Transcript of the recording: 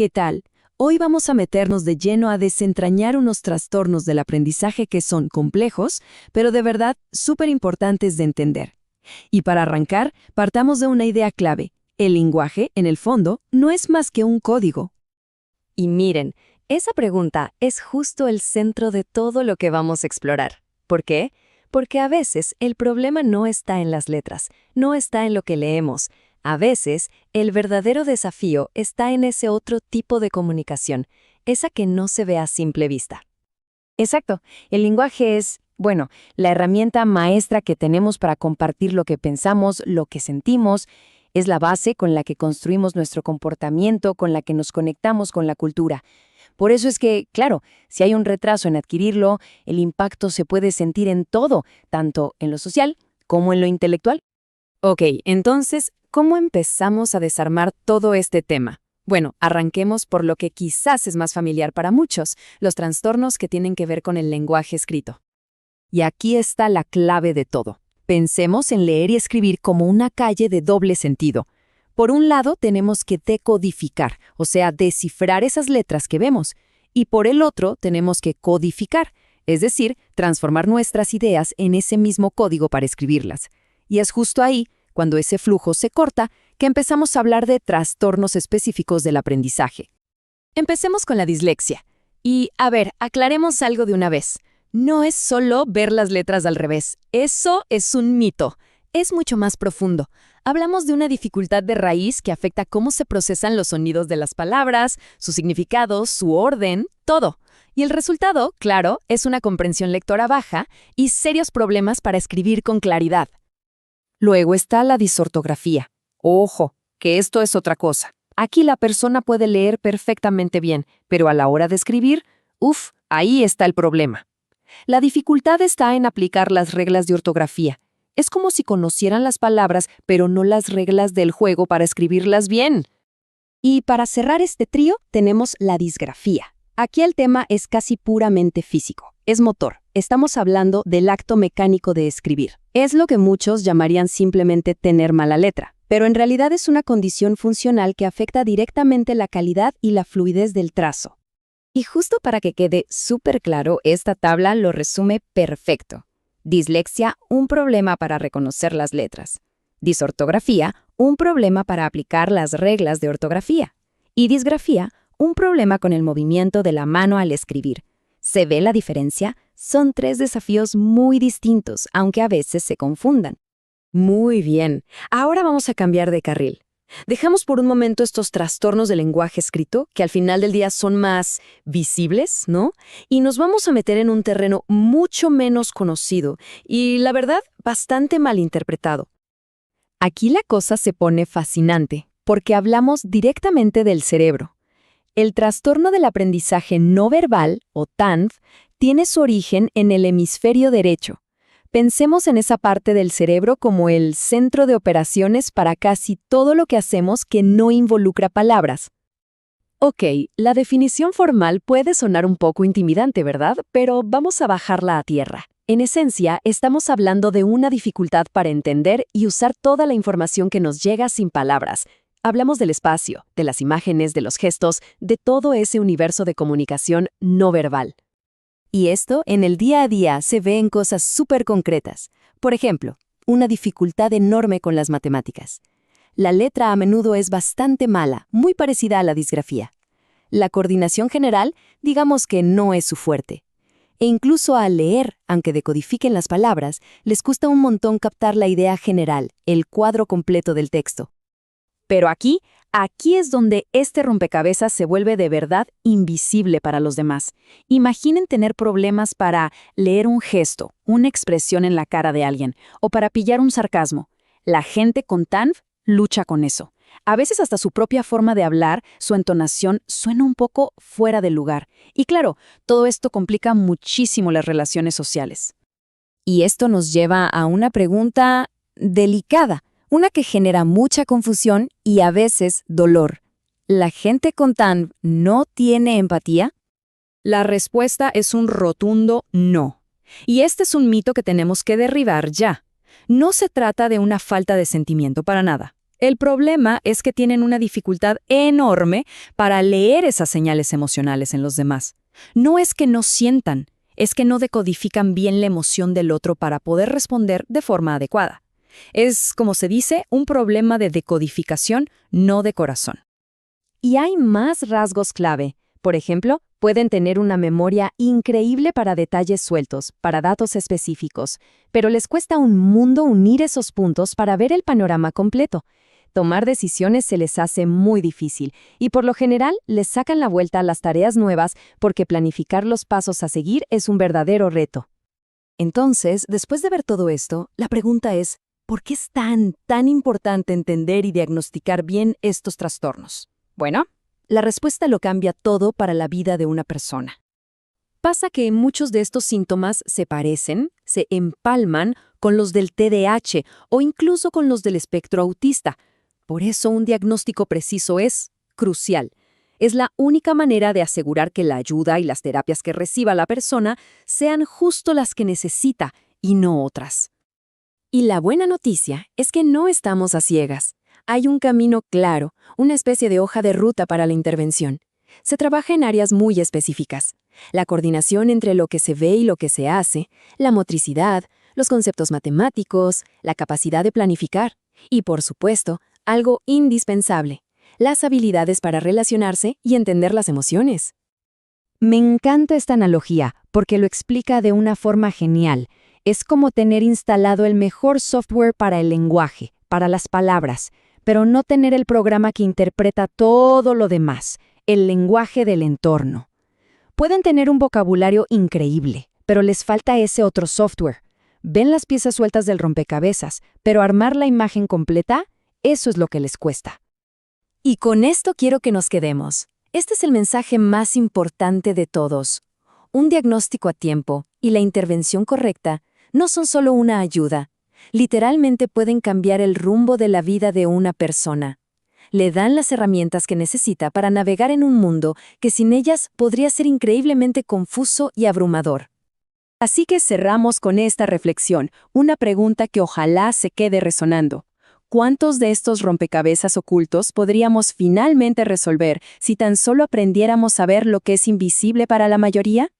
¿Qué tal? Hoy vamos a meternos de lleno a desentrañar unos trastornos del aprendizaje que son complejos, pero de verdad súper importantes de entender. Y para arrancar, partamos de una idea clave. El lenguaje, en el fondo, no es más que un código. Y miren, esa pregunta es justo el centro de todo lo que vamos a explorar. ¿Por qué? Porque a veces el problema no está en las letras, no está en lo que leemos. A veces el verdadero desafío está en ese otro tipo de comunicación, esa que no se ve a simple vista. Exacto. El lenguaje es, bueno, la herramienta maestra que tenemos para compartir lo que pensamos, lo que sentimos. Es la base con la que construimos nuestro comportamiento, con la que nos conectamos con la cultura. Por eso es que, claro, si hay un retraso en adquirirlo, el impacto se puede sentir en todo, tanto en lo social como en lo intelectual. Ok, entonces, ¿cómo empezamos a desarmar todo este tema? Bueno, arranquemos por lo que quizás es más familiar para muchos, los trastornos que tienen que ver con el lenguaje escrito. Y aquí está la clave de todo. Pensemos en leer y escribir como una calle de doble sentido. Por un lado, tenemos que decodificar, o sea, descifrar esas letras que vemos. Y por el otro, tenemos que codificar, es decir, transformar nuestras ideas en ese mismo código para escribirlas. Y es justo ahí, cuando ese flujo se corta, que empezamos a hablar de trastornos específicos del aprendizaje. Empecemos con la dislexia. Y, a ver, aclaremos algo de una vez. No es solo ver las letras al revés. Eso es un mito. Es mucho más profundo. Hablamos de una dificultad de raíz que afecta cómo se procesan los sonidos de las palabras, su significado, su orden, todo. Y el resultado, claro, es una comprensión lectora baja y serios problemas para escribir con claridad. Luego está la disortografía. Ojo, que esto es otra cosa. Aquí la persona puede leer perfectamente bien, pero a la hora de escribir, ahí está el problema. La dificultad está en aplicar las reglas de ortografía. Es como si conocieran las palabras, pero no las reglas del juego para escribirlas bien. Y para cerrar este trío, tenemos la disgrafía. Aquí el tema es casi puramente físico. Es motor. Estamos hablando del acto mecánico de escribir. Es lo que muchos llamarían simplemente tener mala letra, pero en realidad es una condición funcional que afecta directamente la calidad y la fluidez del trazo. Y justo para que quede súper claro, esta tabla lo resume perfecto. Dislexia, un problema para reconocer las letras. Disortografía, un problema para aplicar las reglas de ortografía. Y disgrafía, un problema con el movimiento de la mano al escribir. ¿Se ve la diferencia? Son tres desafíos muy distintos, aunque a veces se confundan. Muy bien. Ahora vamos a cambiar de carril. Dejamos por un momento estos trastornos del lenguaje escrito, que al final del día son más visibles, ¿no? Y nos vamos a meter en un terreno mucho menos conocido y, la verdad, bastante malinterpretado. Aquí la cosa se pone fascinante, porque hablamos directamente del cerebro. El trastorno del aprendizaje no verbal, o TANF, tiene su origen en el hemisferio derecho. Pensemos en esa parte del cerebro como el centro de operaciones para casi todo lo que hacemos que no involucra palabras. Ok, la definición formal puede sonar un poco intimidante, ¿verdad? Pero vamos a bajarla a tierra. En esencia, estamos hablando de una dificultad para entender y usar toda la información que nos llega sin palabras. Hablamos del espacio, de las imágenes, de los gestos, de todo ese universo de comunicación no verbal. Y esto en el día a día se ve en cosas súper concretas. Por ejemplo, una dificultad enorme con las matemáticas. La letra a menudo es bastante mala, muy parecida a la disgrafía. La coordinación general, digamos que no es su fuerte. E incluso al leer, aunque decodifiquen las palabras, les cuesta un montón captar la idea general, el cuadro completo del texto. Pero aquí es donde este rompecabezas se vuelve de verdad invisible para los demás. Imaginen tener problemas para leer un gesto, una expresión en la cara de alguien, o para pillar un sarcasmo. La gente con TANF lucha con eso. A veces hasta su propia forma de hablar, su entonación, suena un poco fuera de lugar. Y claro, todo esto complica muchísimo las relaciones sociales. Y esto nos lleva a una pregunta delicada. Una que genera mucha confusión y a veces dolor. ¿La gente con TANF no tiene empatía? La respuesta es un rotundo no. Y este es un mito que tenemos que derribar ya. No se trata de una falta de sentimiento para nada. El problema es que tienen una dificultad enorme para leer esas señales emocionales en los demás. No es que no sientan, es que no decodifican bien la emoción del otro para poder responder de forma adecuada. Es, como se dice, un problema de decodificación, no de corazón. Y hay más rasgos clave. Por ejemplo, pueden tener una memoria increíble para detalles sueltos, para datos específicos, pero les cuesta un mundo unir esos puntos para ver el panorama completo. Tomar decisiones se les hace muy difícil y por lo general les sacan la vuelta a las tareas nuevas porque planificar los pasos a seguir es un verdadero reto. Entonces, después de ver todo esto, la pregunta es, ¿por qué es tan importante entender y diagnosticar bien estos trastornos? Bueno, la respuesta lo cambia todo para la vida de una persona. Pasa que muchos de estos síntomas se parecen, se empalman con los del TDAH o incluso con los del espectro autista. Por eso un diagnóstico preciso es crucial. Es la única manera de asegurar que la ayuda y las terapias que reciba la persona sean justo las que necesita y no otras. Y la buena noticia es que no estamos a ciegas. Hay un camino claro, una especie de hoja de ruta para la intervención. Se trabaja en áreas muy específicas. La coordinación entre lo que se ve y lo que se hace, la motricidad, los conceptos matemáticos, la capacidad de planificar y, por supuesto, algo indispensable, las habilidades para relacionarse y entender las emociones. Me encanta esta analogía porque lo explica de una forma genial. Es como tener instalado el mejor software para el lenguaje, para las palabras, pero no tener el programa que interpreta todo lo demás, el lenguaje del entorno. Pueden tener un vocabulario increíble, pero les falta ese otro software. Ven las piezas sueltas del rompecabezas, pero armar la imagen completa, eso es lo que les cuesta. Y con esto quiero que nos quedemos. Este es el mensaje más importante de todos. Un diagnóstico a tiempo y la intervención correcta no son solo una ayuda. Literalmente pueden cambiar el rumbo de la vida de una persona. Le dan las herramientas que necesita para navegar en un mundo que sin ellas podría ser increíblemente confuso y abrumador. Así que cerramos con esta reflexión, una pregunta que ojalá se quede resonando. ¿Cuántos de estos rompecabezas ocultos podríamos finalmente resolver si tan solo aprendiéramos a ver lo que es invisible para la mayoría?